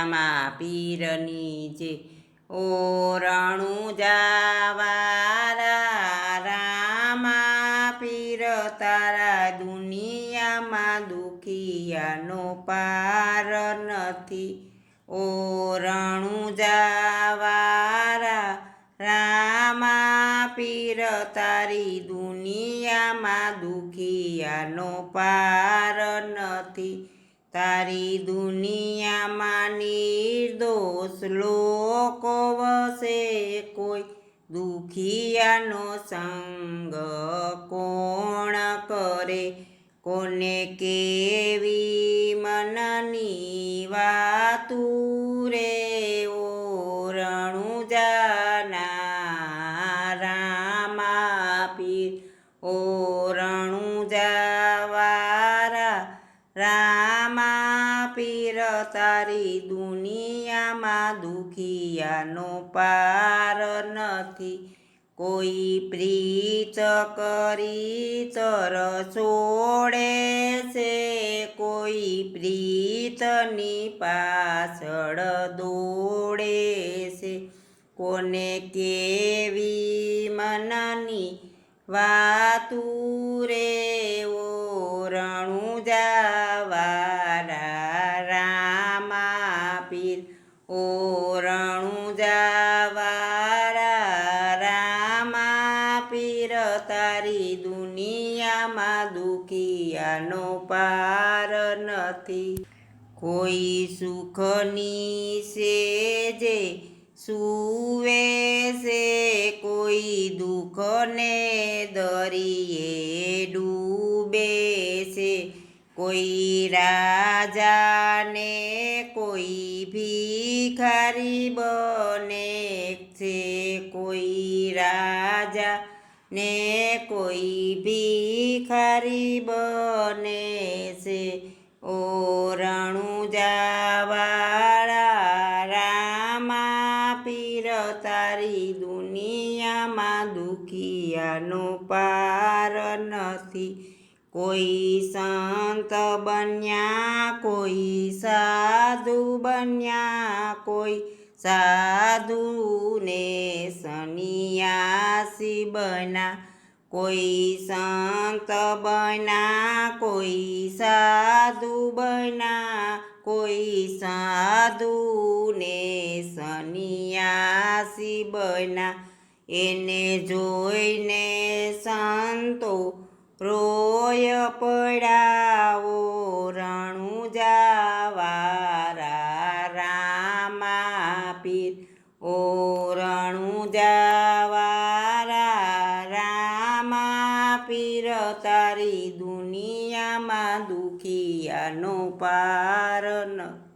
રામા પીરની જે ઓ રણુજાવાળા રામા પીર તારા દુનિયામાં દુખિયાનો પાર નથી ઓ રણુજાવાળા રામા પીર તારી દુનિયામાં દુખિયાનો પાર નથી તારી દુનિયામાં નિર્દોષ લોકો વસે કોઈ દુખિયાનો સંગ કોણ કરે કોને કેવી મનની વાતું રે ઓ રણુજાના રામા પીર ઓ રણુજાવાળા રામા પીર તારી દુનિયામાં દુખિયાનો પાર નથી કોઈ પ્રીત કરી તર છોડે છે કોઈ પ્રીતની પાછળ દોડે છે કોને કેવી મનની વાતું રે ઓ રણુજાવાળા રામા પીર ઓ રણુજાવાળા રામા પીર તારી દુનિયામાં દુખિયાનો પાર નથી કોઈ સુખની સેજે સૂવે છે કોઈ દુઃખને દરિયે ડૂબે છે કોઈ રાજાને કોઈ ભિખારી બને છે કોઈ રાજા ને કોઈ ભિખારી બને છે ઓ રણુજાવાળા રામા પીર તારી દુનિયામાં દુખિયાનો પાર નથી કોઈ સંત બન્યા કોઈ સાધુ બન્યા કોઈ સાધુને સન્યાસી બન્યા કોઈ સંત બન્યા કોઈ સાધુ બન્યા કોઈ સાધુને સન્યાસી બન્યા એને જોઈને સંતો રોય પડ્યા ઓ રણુજાવાળા રામા પીર ઓ રણુજાવાળા રામા પીર તારી દુનિયામાં દુખિયાનો પાર નથી